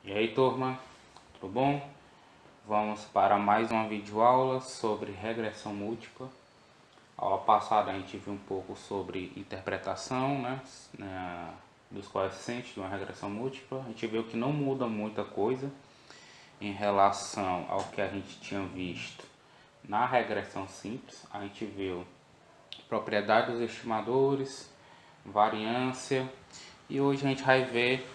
E aí, turma, tudo bom? Vamos para mais uma videoaula sobre regressão múltipla. A aula passada a gente viu um pouco sobre interpretação, dos coeficientes de uma regressão múltipla. A gente viu que não muda muita coisa em relação ao que a gente tinha visto na regressão simples. A gente viu propriedade dos estimadores, variância, e hoje a gente vai ver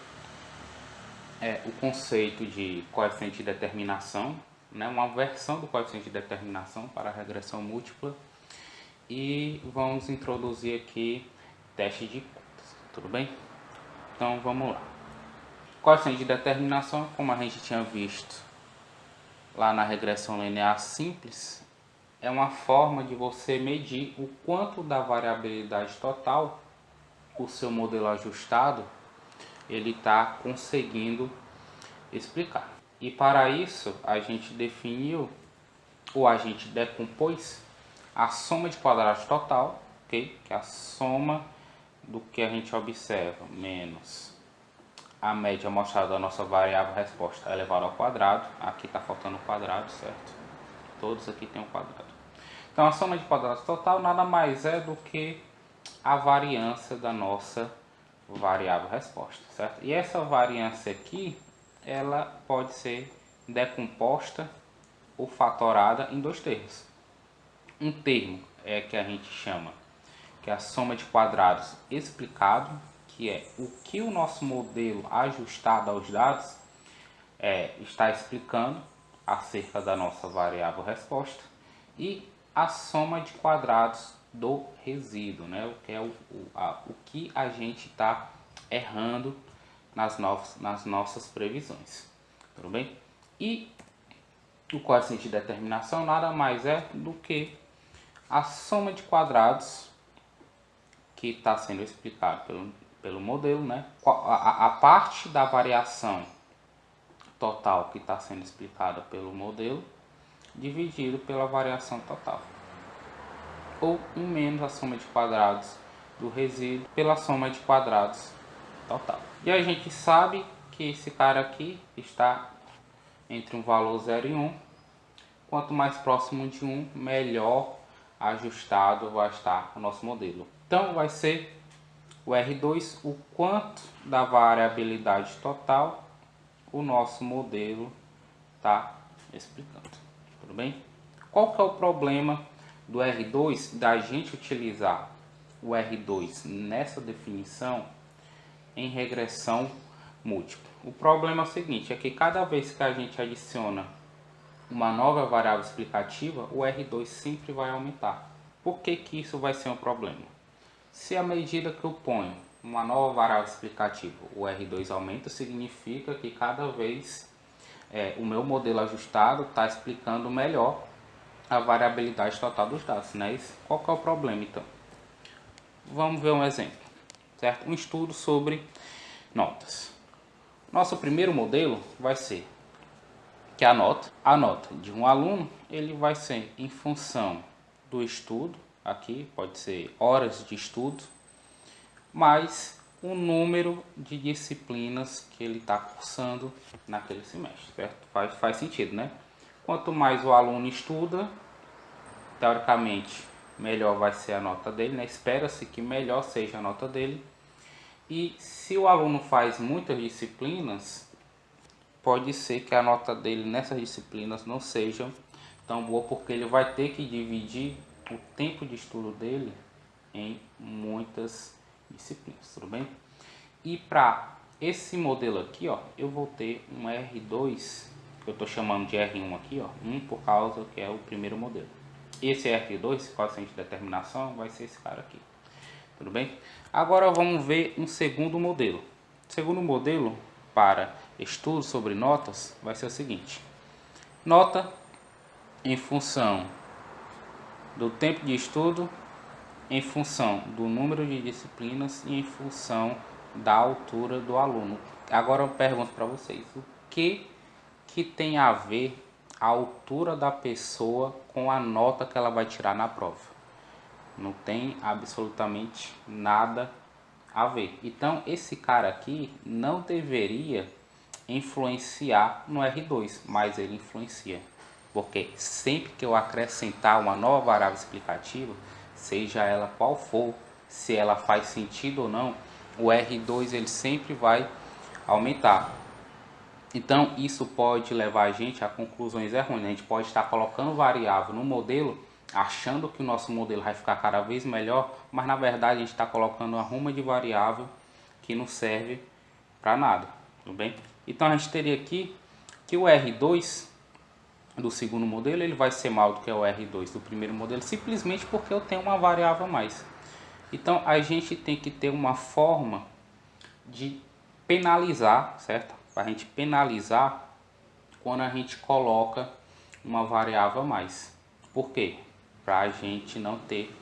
o conceito de coeficiente de determinação, uma versão do coeficiente de determinação para a regressão múltipla, e vamos introduzir aqui teste de contas, tudo bem? Então vamos lá. Coeficiente de determinação, como a gente tinha visto lá na regressão linear simples, é uma forma de você medir o quanto da variabilidade total o seu modelo ajustado ele está conseguindo explicar. E para isso a gente definiu, ou a gente decompôs a soma de quadrados total, ok? Que é a soma do que a gente observa menos a média mostrada da nossa variável resposta elevada ao quadrado. Aqui está faltando o quadrado, certo? Todos aqui tem um quadrado. Então a soma de quadrados total nada mais é do que a variância da nossa variável resposta, certo? E essa variância aqui, ela pode ser decomposta ou fatorada em dois termos. Um termo é que a gente chama que é a soma de quadrados explicado, que é o que o nosso modelo ajustado aos dados está explicando acerca da nossa variável resposta, e a soma de quadrados do resíduo, o que é o que a gente está errando nas nossas previsões, tudo bem? E o coeficiente de determinação nada mais é do que a soma de quadrados que está sendo explicado pelo modelo, a parte da variação total que está sendo explicada pelo modelo dividido pela variação total, ou 1 menos a soma de quadrados do resíduo pela soma de quadrados total. E a gente sabe que esse cara aqui está entre um valor 0 e 1. Quanto mais próximo de 1, melhor ajustado vai estar o nosso modelo. Então vai ser o R2, o quanto da variabilidade total o nosso modelo está explicando. Tudo bem? Qual que é o problema do R2, da gente utilizar o R2 nessa definição em regressão múltipla? O problema é o seguinte, é que cada vez que a gente adiciona uma nova variável explicativa, o R2 sempre vai aumentar. Por que que isso vai ser um problema? Se à medida que eu ponho uma nova variável explicativa, o R2 aumenta, significa que cada vez o meu modelo ajustado está explicando melhor a variabilidade total dos dados, Qual que é o problema, então? Vamos ver um exemplo, certo? Um estudo sobre notas. Nosso primeiro modelo vai ser que a nota de um aluno, ele vai ser em função do estudo, aqui pode ser horas de estudo, mais o número de disciplinas que ele está cursando naquele semestre, certo? Faz sentido, Quanto mais o aluno estuda, teoricamente, melhor vai ser a nota dele, Espera-se que melhor seja a nota dele. E se o aluno faz muitas disciplinas, pode ser que a nota dele nessas disciplinas não seja tão boa, porque ele vai ter que dividir o tempo de estudo dele em muitas disciplinas, tudo bem? E para esse modelo aqui, eu vou ter um R2, que eu estou chamando de R1 aqui, 1 por causa que é o primeiro modelo. Esse R2, esse coeficiente de determinação, vai ser esse cara aqui, tudo bem? Agora vamos ver um segundo modelo. O segundo modelo para estudo sobre notas vai ser o seguinte: nota em função do tempo de estudo, em função do número de disciplinas e em função da altura do aluno. Agora eu pergunto para vocês, o que tem a ver a altura da pessoa com a nota que ela vai tirar na prova? Não tem absolutamente nada a ver. Então esse cara aqui não deveria influenciar no R2, mas ele influencia. Porque sempre que eu acrescentar uma nova variável explicativa, seja ela qual for, se ela faz sentido ou não, o R2 ele sempre vai aumentar. Então isso pode levar a gente a conclusões errôneas. A gente pode estar colocando variável no modelo, achando que o nosso modelo vai ficar cada vez melhor, mas na verdade a gente está colocando uma ruma de variável que não serve para nada, tudo bem? Então a gente teria aqui que o R2 do segundo modelo ele vai ser maior do que o R2 do primeiro modelo, simplesmente porque eu tenho uma variável a mais. Então a gente tem que ter uma forma de penalizar, certo? Para a gente penalizar quando a gente coloca uma variável a mais. Por quê? Para a gente não ter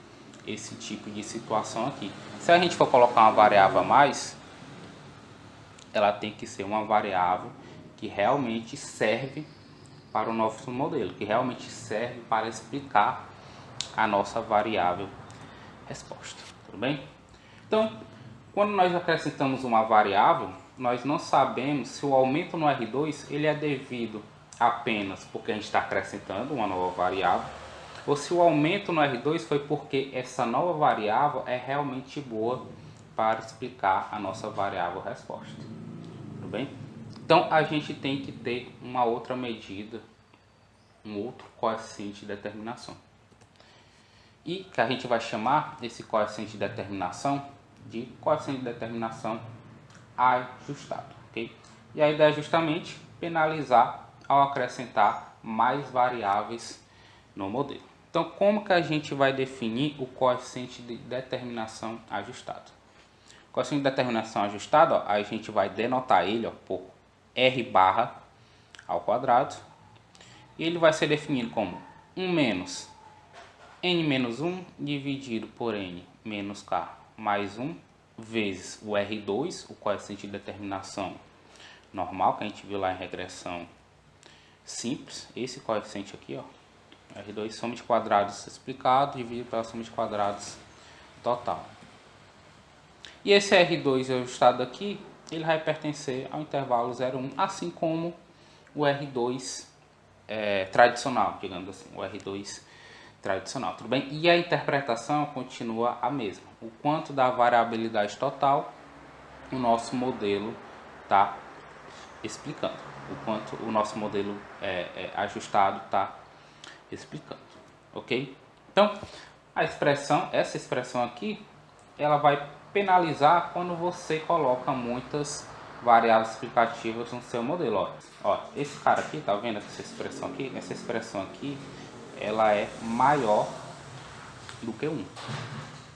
esse tipo de situação aqui. Se a gente for colocar uma variável a mais, ela tem que ser uma variável que realmente serve para o nosso modelo, que realmente serve para explicar a nossa variável resposta, tudo bem? Então, quando nós acrescentamos uma variável, nós não sabemos se o aumento no R2 ele é devido apenas porque a gente está acrescentando uma nova variável, ou se o aumento no R2 foi porque essa nova variável é realmente boa para explicar a nossa variável resposta, tudo bem? Então a gente tem que ter uma outra medida, um outro coeficiente de determinação. E que a gente vai chamar esse coeficiente de determinação de coeficiente de determinação ajustado, ok? E a ideia é justamente penalizar ao acrescentar mais variáveis no modelo. Então, como que a gente vai definir o coeficiente de determinação ajustado? O coeficiente de determinação ajustado, ó, a gente vai denotar ele, ó, por R barra ao quadrado, e ele vai ser definido como 1 menos n menos 1 dividido por n menos k mais 1 vezes o R2, o coeficiente de determinação normal, que a gente viu lá em regressão simples, esse coeficiente aqui, ó, R2 soma de quadrados explicado dividido pela soma de quadrados total. E esse R2 ajustado aqui, ele vai pertencer ao intervalo 0,1, assim como o R2 tradicional, digamos assim, o R2 tradicional, tudo bem? E a interpretação continua a mesma. O quanto da variabilidade total o nosso modelo está explicando. O quanto o nosso modelo ajustado está explicando, ok? Então, essa expressão aqui, ela vai penalizar quando você coloca muitas variáveis explicativas no seu modelo. Ó, esse cara aqui, tá vendo essa expressão aqui? Essa expressão aqui, ela é maior do que 1,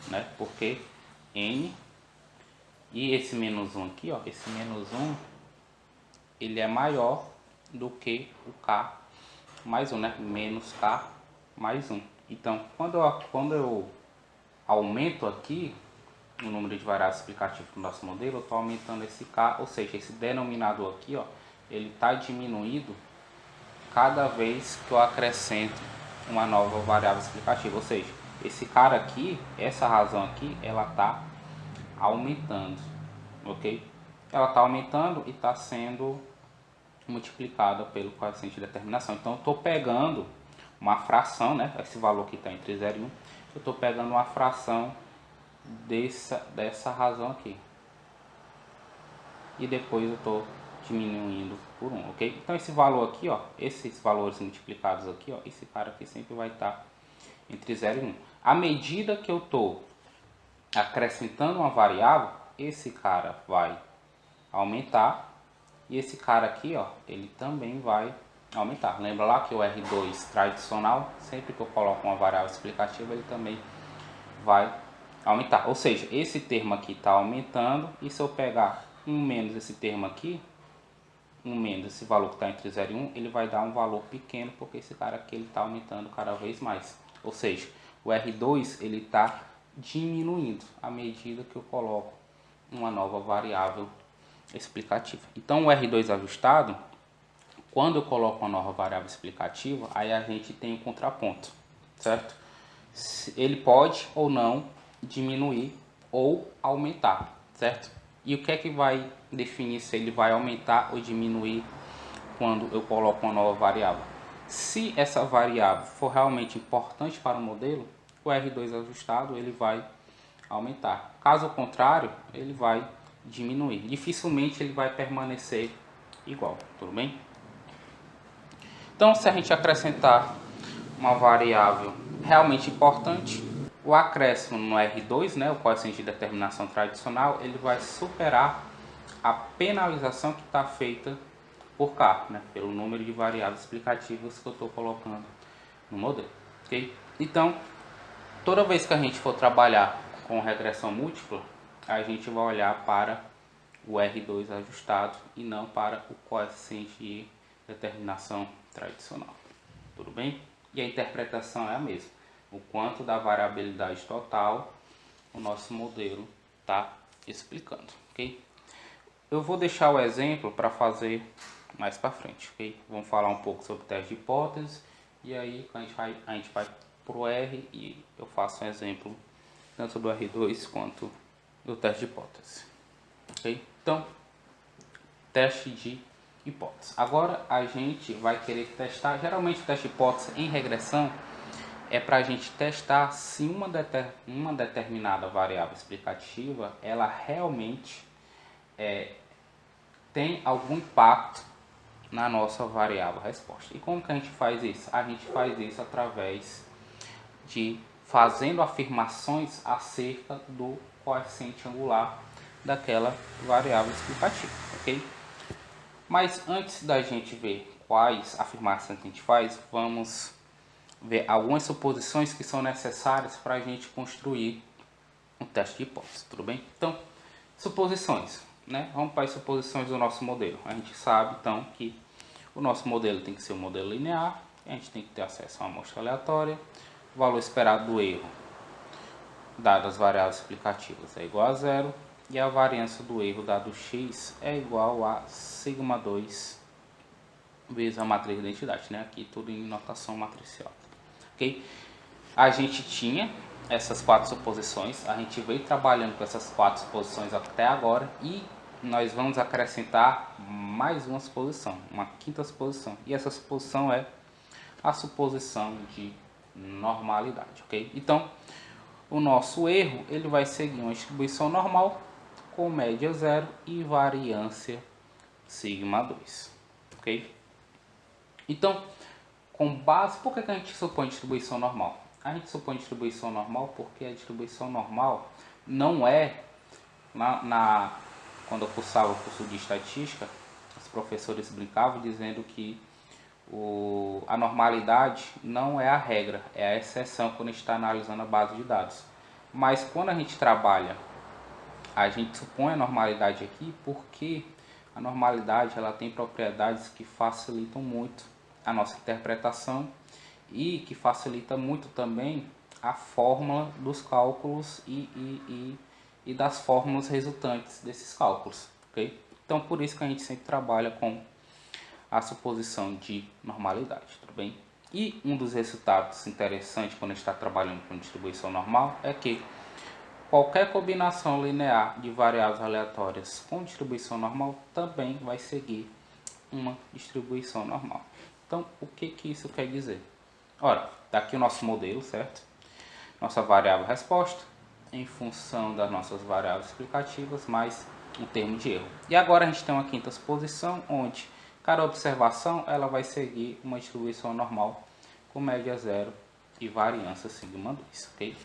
né? Porque n e esse menos 1 aqui, ó, esse menos 1, ele é maior do que o k mais 1, né? Menos k mais 1. Então, quando eu aumento aqui o número de variáveis explicativas do nosso modelo, eu estou aumentando esse k, ou seja, esse denominador aqui, ó, ele está diminuindo cada vez que eu acrescento uma nova variável explicativa, ou seja, esse cara aqui, essa razão aqui, ela está aumentando, ok? Ela está aumentando e está sendo multiplicada pelo coeficiente de determinação. Então eu estou pegando uma fração, né? Esse valor aqui está entre 0 e 1, eu estou pegando uma fração dessa razão aqui. E depois eu estou diminuindo por 1, ok? Então esse valor aqui, ó, esses valores multiplicados aqui, ó, esse cara aqui sempre vai estar entre 0 e 1. À medida que eu estou acrescentando uma variável, esse cara vai aumentar e esse cara aqui, ó, ele também vai aumentar. Lembra lá que o R2 tradicional, sempre que eu coloco uma variável explicativa, ele também vai aumentar. Ou seja, esse termo aqui está aumentando e se eu pegar 1 menos esse termo aqui, 1 menos esse valor que está entre 0 e 1, ele vai dar um valor pequeno porque esse cara aqui ele está aumentando cada vez mais. Ou seja, o R2 ele está diminuindo à medida que eu coloco uma nova variável explicativa. Então o R2 ajustado, quando eu coloco uma nova variável explicativa, aí a gente tem um contraponto, certo? Ele pode ou não diminuir ou aumentar, certo? E o que é que vai definir se ele vai aumentar ou diminuir quando eu coloco uma nova variável? Se essa variável for realmente importante para o modelo, o R2 ajustado ele vai aumentar. Caso contrário, ele vai diminuir. Dificilmente ele vai permanecer igual, tudo bem? Então, se a gente acrescentar uma variável realmente importante, o acréscimo no R2, né, o coeficiente de determinação tradicional, ele vai superar a penalização que está feita por K, né, pelo número de variáveis explicativas que eu estou colocando no modelo. Okay? Então, toda vez que a gente for trabalhar com regressão múltipla, a gente vai olhar para o R2 ajustado e não para o coeficiente de determinação tradicional. Tudo bem? E a interpretação é a mesma. O quanto da variabilidade total o nosso modelo está explicando, ok? Eu vou deixar o exemplo para fazer mais para frente, ok? Vamos falar um pouco sobre o teste de hipótese e aí a gente vai para o R e eu faço um exemplo tanto do R2 quanto do teste de hipótese, ok? Então, teste de hipótese. Agora a gente vai querer testar, geralmente o teste de hipótese em regressão é para a gente testar se uma determinada variável explicativa ela realmente tem algum impacto na nossa variável resposta. E como que a gente faz isso? A gente faz isso através de fazendo afirmações acerca do coeficiente angular daquela variável explicativa, ok? Mas antes da gente ver quais afirmações que a gente faz, vamos ver algumas suposições que são necessárias para a gente construir um teste de hipótese, tudo bem? Então, suposições, né? Vamos para as suposições do nosso modelo. A gente sabe, então, que o nosso modelo tem que ser um modelo linear, a gente tem que ter acesso a uma amostra aleatória, o valor esperado do erro, dado as variáveis explicativas, é igual a zero, e a variância do erro dado x é igual a sigma 2 vezes a matriz de identidade, né? Aqui tudo em notação matricial. Okay? A gente tinha essas 4 suposições, a gente veio trabalhando com essas 4 suposições até agora e nós vamos acrescentar mais uma suposição, uma quinta suposição. E essa suposição é a suposição de normalidade, ok? Então, o nosso erro ele vai seguir uma distribuição normal com média zero e variância sigma 2, ok? Então, com base, por que a gente supõe distribuição normal? A gente supõe distribuição normal porque a distribuição normal não é, quando eu cursava o curso de estatística, os professores brincavam dizendo que a normalidade não é a regra, é a exceção quando a gente está analisando a base de dados. Mas quando a gente trabalha, a gente supõe a normalidade aqui porque a normalidade ela tem propriedades que facilitam muito a nossa interpretação e que facilita muito também a fórmula dos cálculos e das fórmulas resultantes desses cálculos, ok? Então por isso que a gente sempre trabalha com a suposição de normalidade, tudo bem? E um dos resultados interessantes quando a gente está trabalhando com distribuição normal é que qualquer combinação linear de variáveis aleatórias com distribuição normal também vai seguir uma distribuição normal. Então, o que isso quer dizer? Ora, está aqui o nosso modelo, certo? Nossa variável resposta em função das nossas variáveis explicativas mais um termo de erro. E agora a gente tem uma quinta suposição onde cada observação ela vai seguir uma distribuição normal com média zero e variância sigma 2, ok?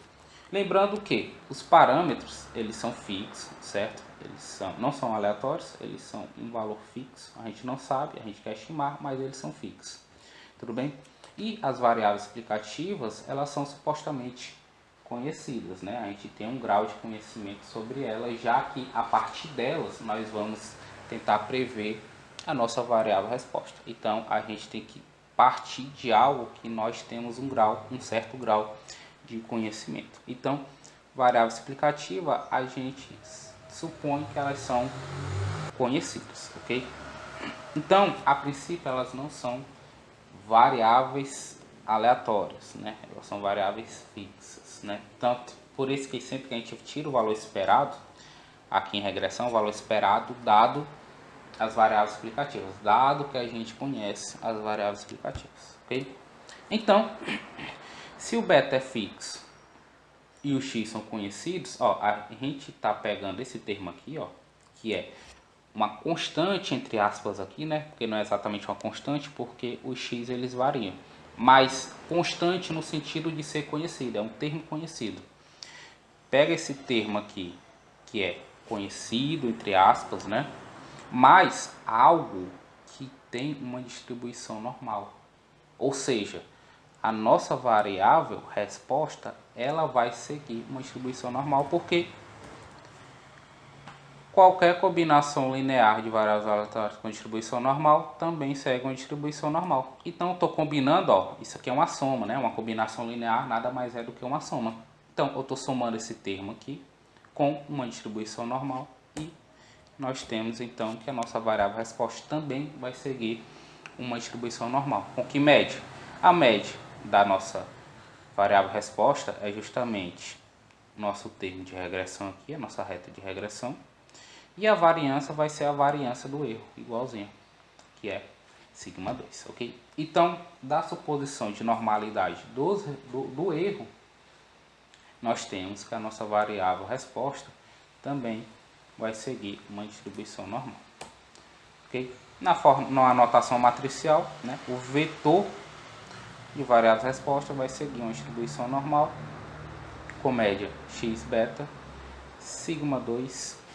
Lembrando que os parâmetros eles são fixos, certo? Eles não são aleatórios, eles são um valor fixo. A gente não sabe, a gente quer estimar, mas eles são fixos. Tudo bem? E as variáveis explicativas, elas são supostamente conhecidas, né? A gente tem um grau de conhecimento sobre elas, já que a partir delas nós vamos tentar prever a nossa variável resposta. Então a gente tem que partir de algo que nós temos um certo grau de conhecimento. Então, variável explicativa, a gente supõe que elas são conhecidas, ok? Então, a princípio, elas não são variáveis aleatórias, né? Elas são variáveis fixas, né? Tanto por isso que sempre que a gente tira o valor esperado, aqui em regressão, o valor esperado dado as variáveis explicativas, dado que a gente conhece as variáveis explicativas, ok? Então, se o beta é fixo e o x são conhecidos, ó, a gente está pegando esse termo aqui, ó, que é uma constante, entre aspas aqui, né? Porque não é exatamente uma constante, porque os x eles variam. Mas constante no sentido de ser conhecido, é um termo conhecido. Pega esse termo aqui, que é conhecido, entre aspas, né? Mas algo que tem uma distribuição normal. Ou seja, a nossa variável resposta, ela vai seguir uma distribuição normal, porque qualquer combinação linear de variáveis aleatórias com distribuição normal também segue uma distribuição normal. Então, eu estou combinando, ó, isso aqui é uma soma, né? Uma combinação linear nada mais é do que uma soma. Então, eu estou somando esse termo aqui com uma distribuição normal e nós temos então que a nossa variável resposta também vai seguir uma distribuição normal. Com que média? A média da nossa variável resposta é justamente nosso termo de regressão aqui, a nossa reta de regressão. E a variância vai ser a variância do erro, igualzinho, que é sigma 2, ok? Então, da suposição de normalidade do erro, nós temos que a nossa variável resposta também vai seguir uma distribuição normal, ok? Na anotação matricial, né, o vetor de variáveis resposta vai seguir uma distribuição normal com média x beta, sigma 2,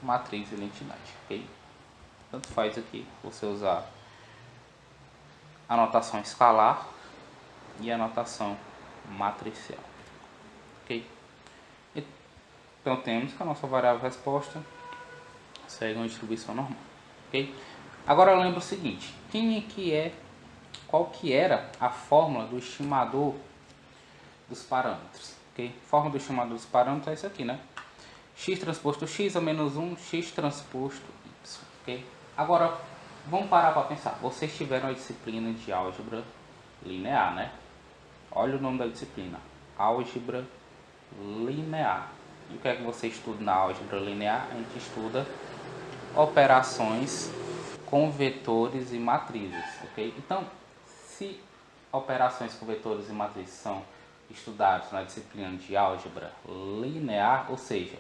matriz de identidade, ok? Tanto faz aqui você usar a notação escalar e a notação matricial, ok? Então temos que a nossa variável resposta segue uma distribuição normal, ok? Agora eu lembro o seguinte, qual que era a fórmula do estimador dos parâmetros, ok? A fórmula do estimador dos parâmetros é isso aqui, né? X transposto x a menos 1, x transposto y, ok? Agora, vamos parar para pensar. Vocês tiveram a disciplina de álgebra linear, né? Olha o nome da disciplina, álgebra linear. E o que é que você estuda na álgebra linear? A gente estuda operações com vetores e matrizes, ok? Então, se operações com vetores e matrizes são estudados na disciplina de álgebra linear, ou seja,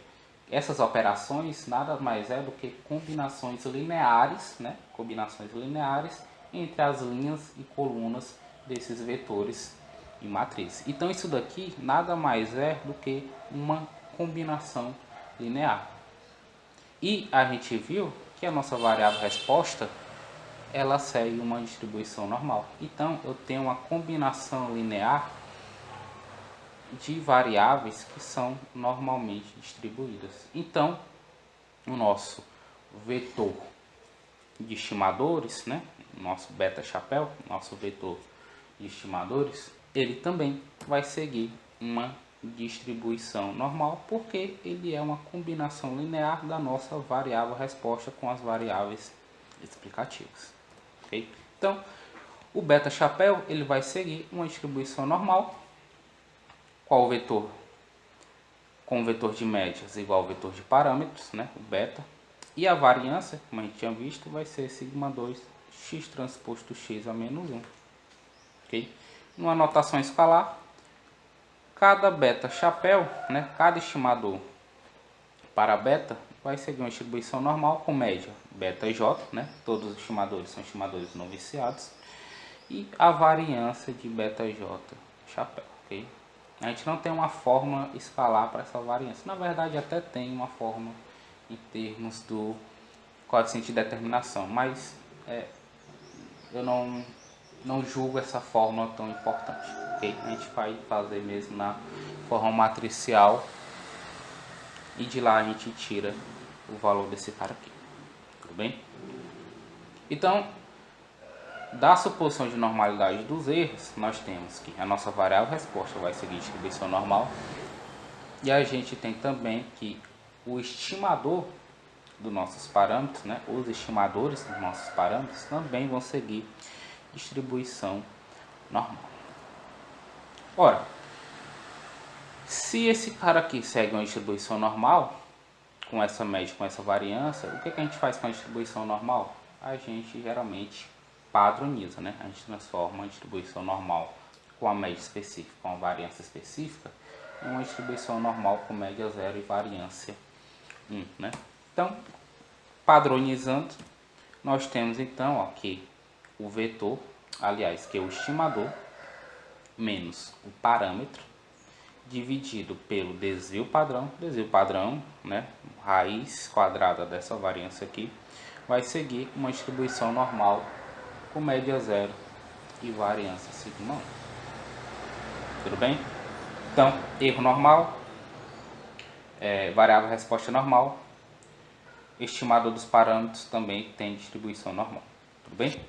essas operações nada mais é do que combinações lineares, né? Combinações lineares entre as linhas e colunas desses vetores e matrizes. Então isso daqui nada mais é do que uma combinação linear. E a gente viu que a nossa variável resposta ela segue uma distribuição normal. Então eu tenho uma combinação linear de variáveis que são normalmente distribuídas. Então, o nosso vetor de estimadores, né, nosso beta chapéu, nosso vetor de estimadores, ele também vai seguir uma distribuição normal, porque ele é uma combinação linear da nossa variável resposta com as variáveis explicativas, ok? Então, o beta chapéu ele vai seguir uma distribuição normal. Qual o vetor? Com o vetor de médias igual ao vetor de parâmetros, né, o beta. E a variância, como a gente tinha visto, vai ser sigma 2 x transposto x a menos 1. Ok? Numa notação escalar, cada beta chapéu, né, cada estimador para beta, vai seguir uma distribuição normal com média beta j, né, todos os estimadores são estimadores não viciados, e a variância de beta j chapéu, ok? A gente não tem uma fórmula escalar para essa variância. Na verdade, até tem uma fórmula em termos do coeficiente de determinação, mas eu não julgo essa fórmula tão importante, ok? A gente vai fazer mesmo na forma matricial e de lá a gente tira o valor desse cara aqui, tudo bem? Então, da suposição de normalidade dos erros, nós temos que a nossa variável resposta vai seguir distribuição normal e a gente tem também que o estimador dos nossos parâmetros, né, os estimadores dos nossos parâmetros também vão seguir distribuição normal. Ora, se esse cara aqui segue uma distribuição normal, com essa média, com essa variância, o que a gente faz com a distribuição normal? A gente geralmente padroniza, né? A gente transforma a distribuição normal com a média específica, com a variância específica, em uma distribuição normal com média 0 e variância 1, né? Então, padronizando, nós temos então ó, que o vetor, aliás, que é o estimador, menos o parâmetro, dividido pelo desvio padrão, né, raiz quadrada dessa variância aqui, vai seguir uma distribuição normal com média 0 e variância sigma 1. Tudo bem? Então, erro normal, variável resposta normal, estimador dos parâmetros também tem distribuição normal. Tudo bem?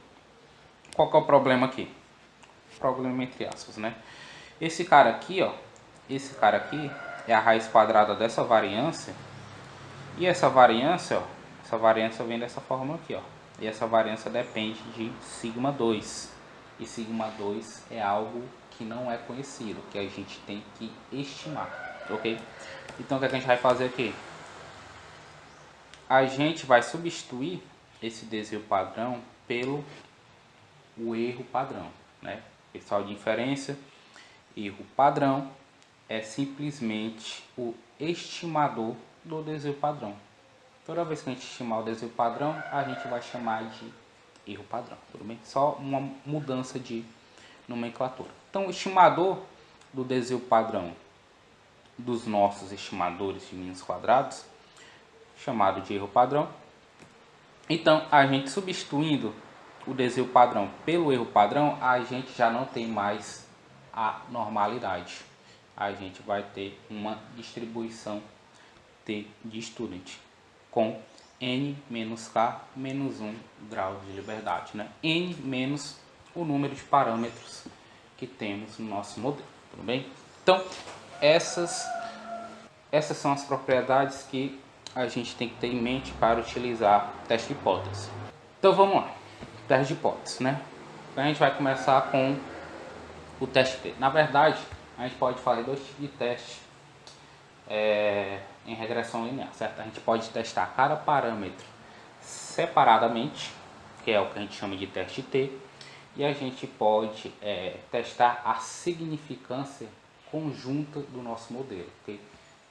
Qual que é o problema aqui? Problema entre aspas, né? Esse cara aqui, ó, esse cara aqui é a raiz quadrada dessa variância. E essa variância vem dessa forma aqui, ó. E essa variância depende de sigma 2. E sigma 2 é algo que não é conhecido, que a gente tem que estimar, ok? Então o que a gente vai fazer aqui? A gente vai substituir esse desvio padrão pelo o erro padrão, né? Pessoal de inferência, erro padrão é simplesmente o estimador do desvio padrão. Toda vez que a gente estimar o desvio padrão, a gente vai chamar de erro padrão, tudo bem? Só uma mudança de nomenclatura. Então, o estimador do desvio padrão dos nossos estimadores de mínimos quadrados, chamado de erro padrão. Então, a gente substituindo o desvio padrão pelo erro padrão, a gente já não tem mais a normalidade. A gente vai ter uma distribuição T de student com n menos k menos 1 grau de liberdade, né? N menos o número de parâmetros que temos no nosso modelo, tudo bem? Então, essas são as propriedades que a gente tem que ter em mente para utilizar teste de hipótese. Então, vamos lá. Teste de hipótese, né? Então, a gente vai começar com o teste T. Na verdade, a gente pode fazer dois tipos de teste em regressão linear, certo? A gente pode testar cada parâmetro separadamente, que é o que a gente chama de teste T, e a gente pode testar a significância conjunta do nosso modelo, ok?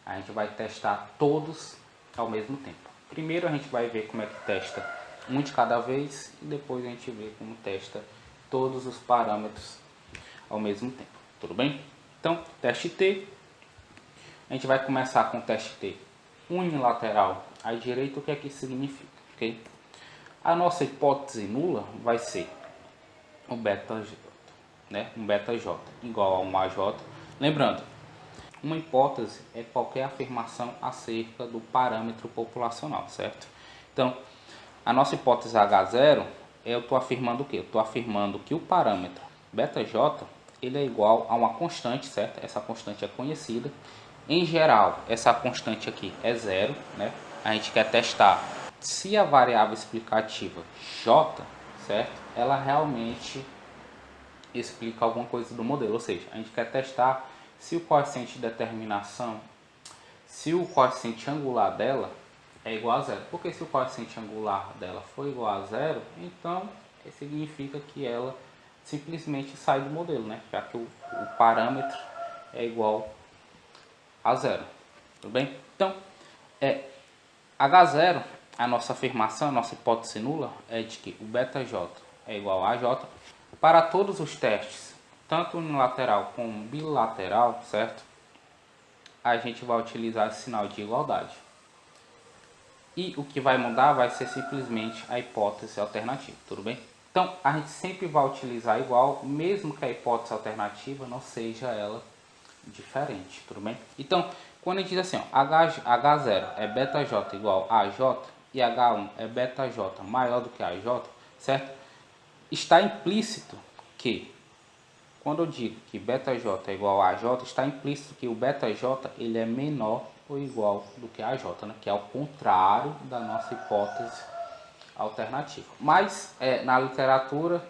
A gente vai testar todos ao mesmo tempo. Primeiro a gente vai ver como é que testa um de cada vez e depois a gente vê como testa todos os parâmetros ao mesmo tempo, tudo bem? Então, teste T, a gente vai começar com o teste T unilateral à direita. O que é que isso significa, ok? A nossa hipótese nula vai ser o beta J, né? Um beta J igual a um AJ. Lembrando, uma hipótese é qualquer afirmação acerca do parâmetro populacional, certo? Então, a nossa hipótese H0, eu estou afirmando o quê? Eu estou afirmando que o parâmetro beta J ele é igual a uma constante, certo? Essa constante é conhecida. Em geral, essa constante aqui é zero, né? A gente quer testar se a variável explicativa J, certo? Ela realmente explica alguma coisa do modelo, ou seja, a gente quer testar se o coeficiente de determinação, se o coeficiente angular dela é igual a zero. Porque se o coeficiente angular dela for igual a zero, então significa que ela simplesmente sai do modelo, né? Já que o parâmetro é igual a zero, tudo bem? Então, H0, a nossa afirmação, a nossa hipótese nula é de que o beta J é igual a J para todos os testes, tanto unilateral como bilateral, certo? A gente vai utilizar esse sinal de igualdade. E o que vai mudar vai ser simplesmente a hipótese alternativa, tudo bem? Então, a gente sempre vai utilizar igual, mesmo que a hipótese alternativa não seja ela diferente, tudo bem? Então, quando a gente diz assim, ó, H0 é beta J igual a J e H1 é beta J maior do que a J, certo? Está implícito que, quando eu digo que beta J é igual a J, está implícito que o beta J ele é menor ou igual do que a J, né? Que é o contrário da nossa hipótese alternativa. Mas na literatura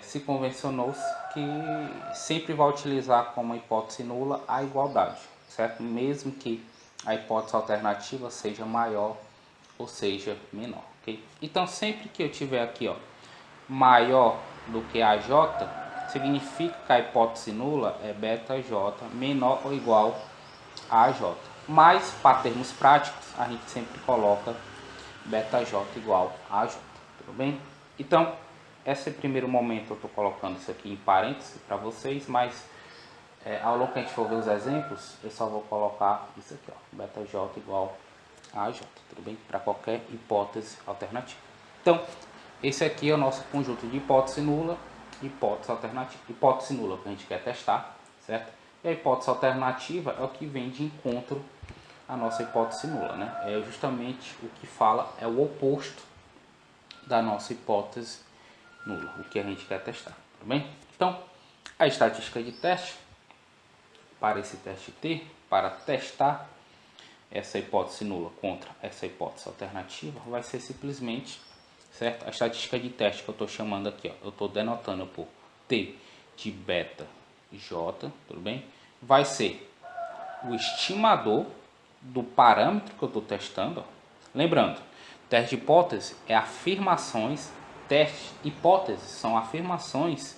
se convencionou-se que sempre vai utilizar como hipótese nula a igualdade, certo? Mesmo que a hipótese alternativa seja maior ou seja menor, ok? Então sempre que eu tiver aqui, ó, maior do que AJ, significa que a hipótese nula é beta J menor ou igual a AJ. Mas, para termos práticos, a gente sempre coloca beta J igual a AJ, tudo bem? Então, esse primeiro momento eu estou colocando isso aqui em parênteses para vocês, mas ao longo que a gente for ver os exemplos, eu só vou colocar isso aqui, ó, beta J igual a AJ, tudo bem? Para qualquer hipótese alternativa. Então, esse aqui é o nosso conjunto de hipótese nula e hipótese alternativa. Hipótese nula que a gente quer testar, certo? E a hipótese alternativa é o que vem de encontro à nossa hipótese nula, né? É justamente o que fala, é o oposto da nossa hipótese nula, o que a gente quer testar, tudo bem? Então, a estatística de teste, para esse teste T, para testar essa hipótese nula contra essa hipótese alternativa, vai ser simplesmente, certo? A estatística de teste que eu estou chamando aqui, ó, eu estou denotando por T de beta J, tudo bem? Vai ser o estimador do parâmetro que eu estou testando, ó. Lembrando, teste de hipótese é afirmações, teste hipóteses são afirmações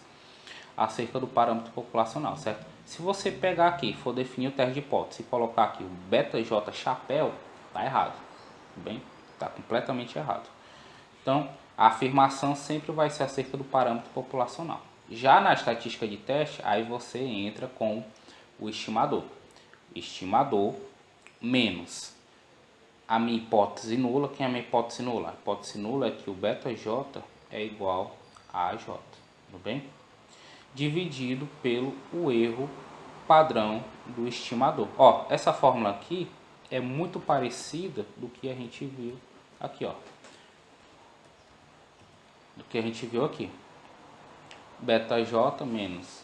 acerca do parâmetro populacional, certo? Se você pegar aqui e for definir o teste de hipótese e colocar aqui o beta J chapéu, tá errado, tudo bem? Tá completamente errado. Então, a afirmação sempre vai ser acerca do parâmetro populacional. Já na estatística de teste, aí você entra com o estimador. Estimador menos a minha hipótese nula. Quem é a minha hipótese nula? A hipótese nula é que o beta J é igual a AJ, tudo bem? Dividido pelo o erro padrão do estimador. Ó, essa fórmula aqui é muito parecida do que a gente viu aqui, ó. Do que a gente viu aqui. Beta J menos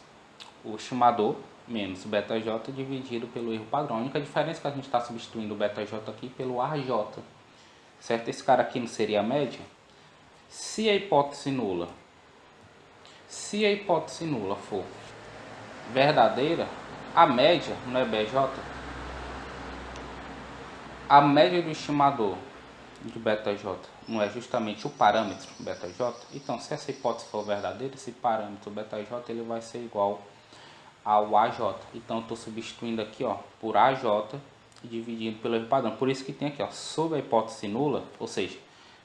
o estimador menos beta J dividido pelo erro padrão. A única diferença é que a gente está substituindo o beta J aqui pelo AJ, certo? Esse cara aqui não seria a média? Se a hipótese nula for verdadeira, a média não é BJ? A média do estimador de beta J não é justamente o parâmetro beta J? Então, se essa hipótese for verdadeira, esse parâmetro beta J ele vai ser igual ao AJ. Então, eu estou substituindo aqui, ó, por AJ dividido pelo erro padrão. Por isso que tem aqui, ó, sob a hipótese nula, ou seja,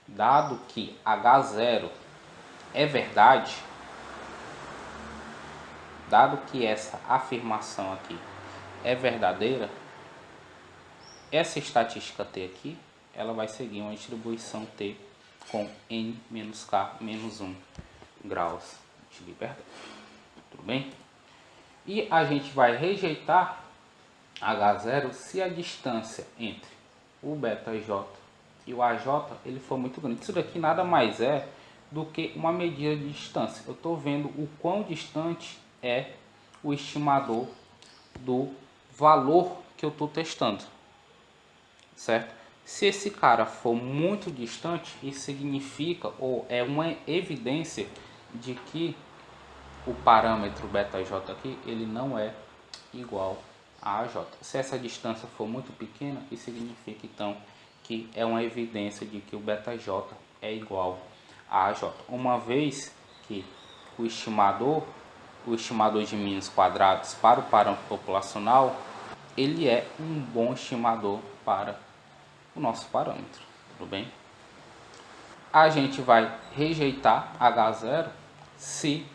dado que H0 é verdade, dado que essa afirmação aqui é verdadeira, essa estatística T aqui, ela vai seguir uma distribuição T com N menos K menos 1 graus de liberdade. Tudo bem? E a gente vai rejeitar H0 se a distância entre o beta J e o AJ ele for muito grande. Isso daqui nada mais é do que uma medida de distância. Eu estou vendo o quão distante é o estimador do valor que eu estou testando, certo? Se esse cara for muito distante, isso significa, ou é uma evidência de que o parâmetro beta J aqui, ele não é igual a AJ. Se essa distância for muito pequena, isso significa então que é uma evidência de que o beta J é igual a AJ. Uma vez que o estimador de mínimos quadrados para o parâmetro populacional, ele é um bom estimador para o nosso parâmetro, tudo bem? A gente vai rejeitar H0 se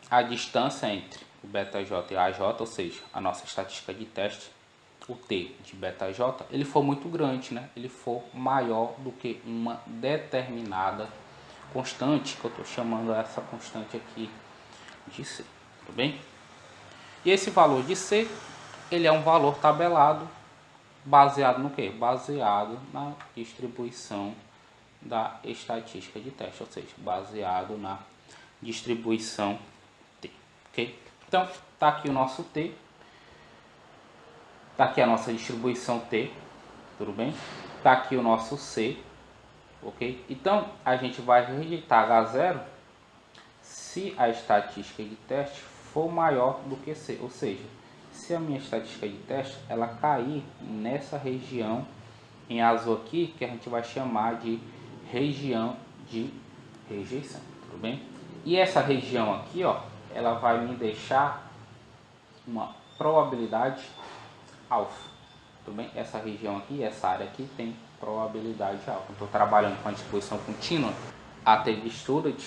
a distância entre o beta J e a AJ, ou seja, a nossa estatística de teste, o T de beta J, ele for muito grande, né? Ele for maior do que uma determinada constante, que eu estou chamando essa constante aqui de C, tudo bem? E esse valor de C, ele é um valor tabelado, baseado no que? Baseado na distribuição da estatística de teste, ou seja, baseado na distribuição T, ok? Então, tá aqui o nosso T, tá aqui a nossa distribuição T, tudo bem? Tá aqui o nosso C, ok? Então, a gente vai rejeitar H0 se a estatística de teste for maior do que C, ou seja, se a minha estatística de teste ela cair nessa região em azul aqui, que a gente vai chamar de região de rejeição, tudo bem? E essa região aqui, ó, ela vai me deixar uma probabilidade alfa, tudo bem? Essa região aqui, essa área aqui tem probabilidade alfa. Estou trabalhando com a distribuição contínua. A t-distributed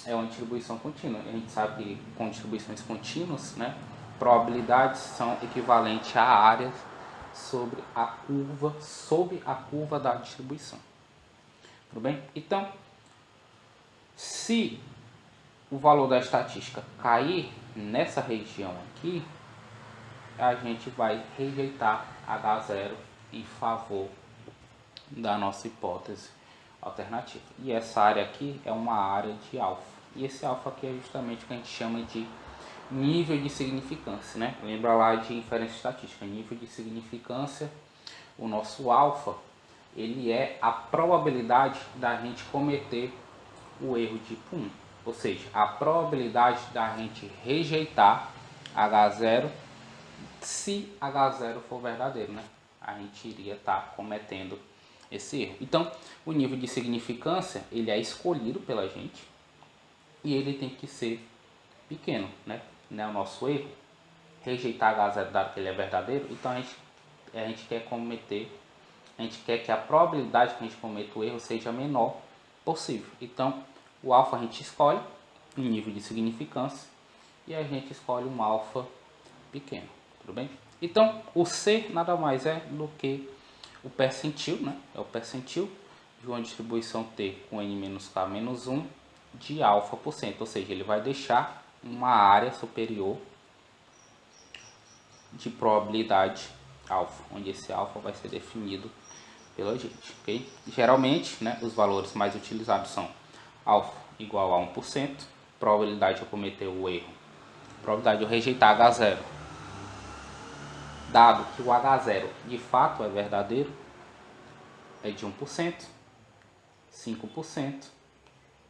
é uma distribuição contínua. A gente sabe que com distribuições contínuas, né, probabilidades são equivalentes a áreas sobre a curva da distribuição. Tudo bem? Então, se o valor da estatística cair nessa região aqui, a gente vai rejeitar H0 em favor da nossa hipótese alternativa. E essa área aqui é uma área de alfa. E esse alfa aqui é justamente o que a gente chama de nível de significância, né? Lembra lá de inferência estatística, nível de significância. O nosso alfa, ele é a probabilidade da gente cometer o erro tipo 1. Ou seja, a probabilidade da gente rejeitar H0 se H0 for verdadeiro, né? A gente iria estar cometendo esse erro. Então, o nível de significância, ele é escolhido pela gente e ele tem que ser pequeno, né? Não é o nosso erro rejeitar H0 dado que ele é verdadeiro. Então, a gente quer que a probabilidade que a gente cometa o erro seja a menor possível. Então, o alfa a gente escolhe um nível de significância e a gente escolhe um alfa pequeno, tudo bem? Então, o C nada mais é do que o percentil, né? É o percentil de uma distribuição T com n-k-1 de alfa por cento, ou seja, ele vai deixar uma área superior de probabilidade alfa, onde esse alfa vai ser definido pela gente, ok? Geralmente, né, os valores mais utilizados são alfa igual a 1%, probabilidade de eu cometer o erro, probabilidade de eu rejeitar H0, dado que o H0 de fato é verdadeiro, é de 1%, 5%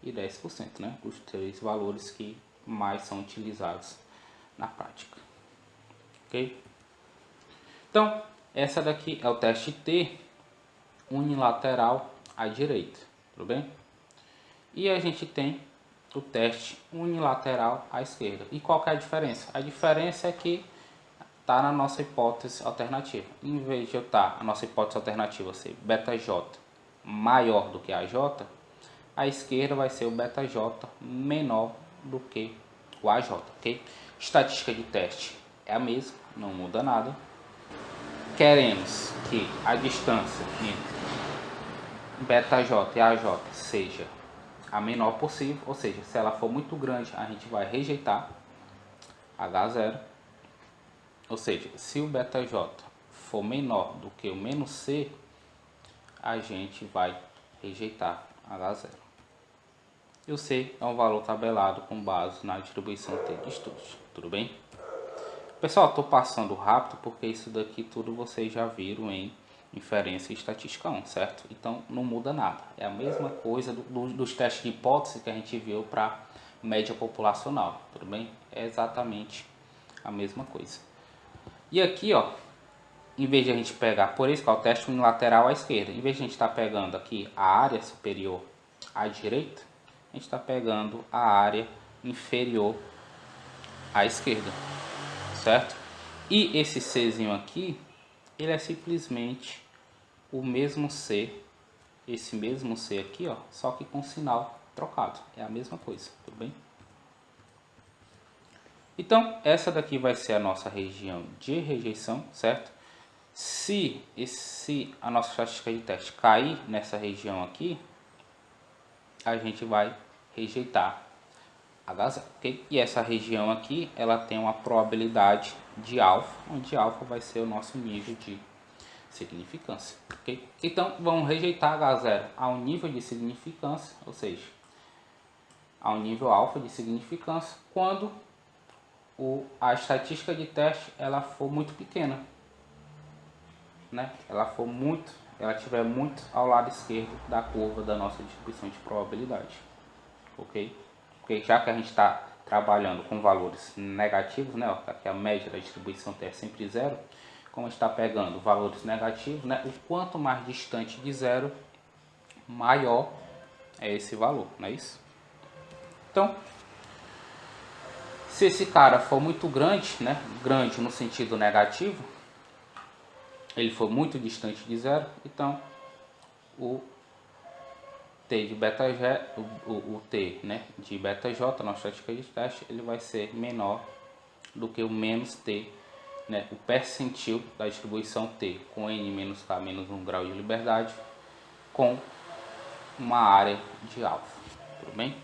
e 10%, né? Os três valores que mais são utilizados na prática, ok? Então, essa daqui é o teste T unilateral à direita, tudo bem? E a gente tem o teste unilateral à esquerda. E qual que é a diferença? A diferença é que está na nossa hipótese alternativa. Em vez de eu estar a nossa hipótese alternativa ser βj maior do que a j, a esquerda vai ser o βj menor do que o AJ, ok? Estatística de teste é a mesma, não muda nada. Queremos que a distância entre βj e AJ seja a menor possível, ou seja, se ela for muito grande, a gente vai rejeitar H0. Ou seja, se o βj for menor do que o menos C, a gente vai rejeitar H0. E o C é um valor tabelado com base na distribuição T de estudos, tudo bem? Pessoal, estou passando rápido porque isso daqui tudo vocês já viram em inferência e estatística 1, certo? Então não muda nada, é a mesma coisa dos testes de hipótese que a gente viu para média populacional, tudo bem? É exatamente a mesma coisa. E aqui, ó, em vez de a gente pegar, por isso que é o teste unilateral à esquerda, em vez de a gente estar pegando aqui a área superior à direita, a gente está pegando a área inferior à esquerda, certo? E esse Czinho aqui, ele é simplesmente o mesmo C, esse mesmo C aqui, ó, só que com sinal trocado, é a mesma coisa, tudo bem? Então, essa daqui vai ser a nossa região de rejeição, certo? Se a nossa estatística de teste cair nessa região aqui, a gente vai rejeitar H0, ok? E essa região aqui, ela tem uma probabilidade de alfa, onde alfa vai ser o nosso nível de significância, ok? Então, vamos rejeitar H0 ao nível de significância, ou seja, ao nível alfa de significância, quando a estatística de teste ela for muito pequena, né? Ela estiver muito ao lado esquerdo da curva da nossa distribuição de probabilidade, ok? Porque já que a gente está trabalhando com valores negativos, né? Ó, aqui a média da distribuição T é sempre zero. Como está pegando valores negativos, né? O quanto mais distante de zero, maior é esse valor, não é isso? Então, se esse cara for muito grande, né? Grande no sentido negativo, ele for muito distante de zero, então o T de beta J, o T, né, de beta J, na estatística de teste, ele vai ser menor do que o menos T, né, o percentil da distribuição T com N menos K menos 1 grau de liberdade com uma área de alfa, tudo bem?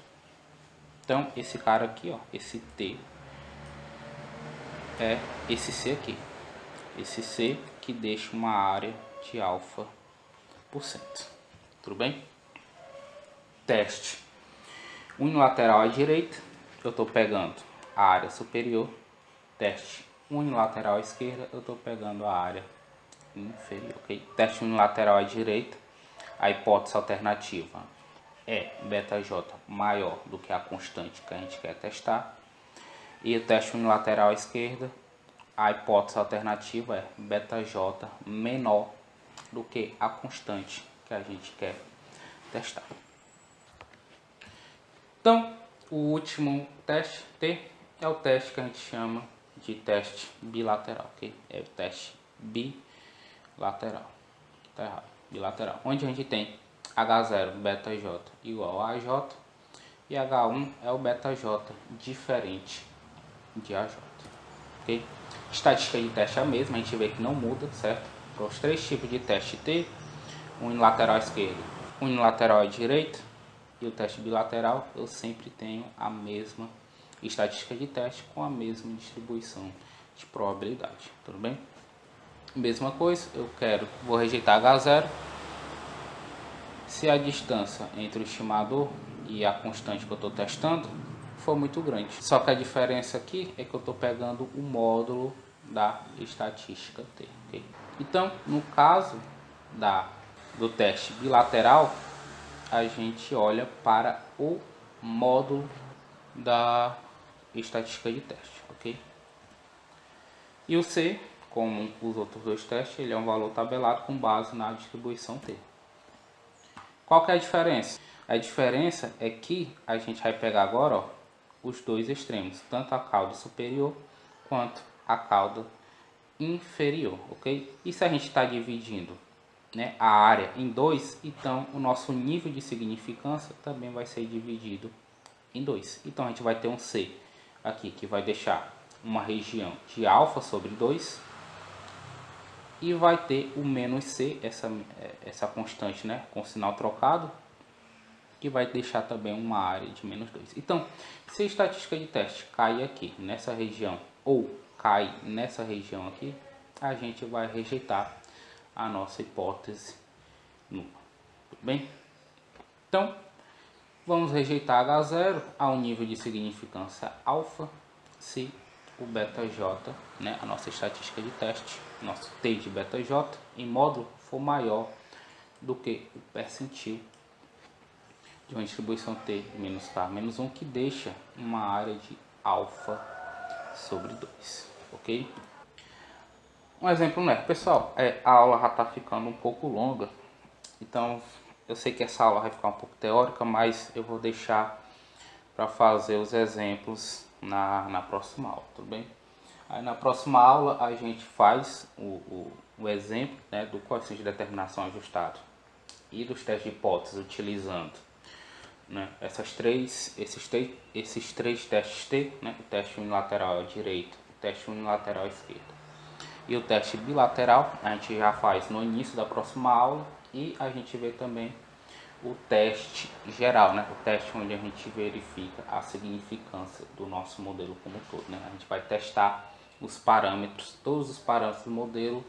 Então esse cara aqui, ó, esse T é esse C aqui, esse C que deixa uma área de alfa por cento, tudo bem? Teste unilateral à direita, eu estou pegando a área superior. Teste unilateral à esquerda, eu estou pegando a área inferior, ok? Teste unilateral à direita, a hipótese alternativa é βj maior do que a constante que a gente quer testar. E o teste unilateral à esquerda, a hipótese alternativa é βj menor do que a constante que a gente quer testar. Então, o último teste T é o teste que a gente chama de teste bilateral, ok? É o teste bilateral, tá errado, bilateral, onde a gente tem H0 βj igual a AJ e H1 é o βj diferente de AJ, ok? Estatística de teste é a mesma, a gente vê que não muda, certo? Para os três tipos de teste T, unilateral à esquerda, unilateral à direita e o teste bilateral, eu sempre tenho a mesma estatística de teste com a mesma distribuição de probabilidade, tudo bem? Mesma coisa, vou rejeitar H0 se a distância entre o estimador e a constante que eu estou testando for muito grande. Só que a diferença aqui é que eu estou pegando o módulo da estatística T, ok? Então, no caso do teste bilateral, a gente olha para o módulo da estatística de teste, ok? E o C, como os outros dois testes, ele é um valor tabelado com base na distribuição T. Qual que é a diferença? A diferença é que a gente vai pegar agora, ó, os dois extremos, tanto a cauda superior quanto a cauda inferior, ok? E se a gente está dividindo, né, a área em dois, então o nosso nível de significância também vai ser dividido em dois. Então a gente vai ter um C aqui que vai deixar uma região de α sobre 2 e vai ter o menos C, essa constante, né, com sinal trocado, que vai deixar também uma área de menos 2. Então, se a estatística de teste cair aqui nessa região ou cai nessa região aqui, a gente vai rejeitar a nossa hipótese nula. Tudo bem? Então, vamos rejeitar H0 ao nível de significância alfa se o βj, né, a nossa estatística de teste, nosso T de βj em módulo for maior do que o percentil de uma distribuição T menos K menos 1, que deixa uma área de alfa sobre 2, ok? Um exemplo, né? Pessoal, a aula já está ficando um pouco longa, então eu sei que essa aula vai ficar um pouco teórica, mas eu vou deixar para fazer os exemplos na próxima aula, tudo bem? Aí na próxima aula a gente faz o exemplo, né, do coeficiente de determinação ajustado e dos testes de hipótese utilizando, né, esses três testes T, né, o teste unilateral à direita, o teste unilateral à esquerda e o teste bilateral. A gente já faz no início da próxima aula e a gente vê também o teste geral, né, o teste onde a gente verifica a significância do nosso modelo como um todo, né? A gente vai testar os parâmetros, todos os parâmetros do modelo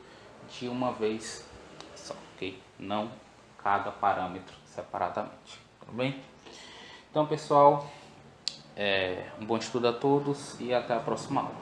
de uma vez só, ok? Não cada parâmetro separadamente, tudo bem? Então, pessoal, um bom estudo a todos e até a próxima aula.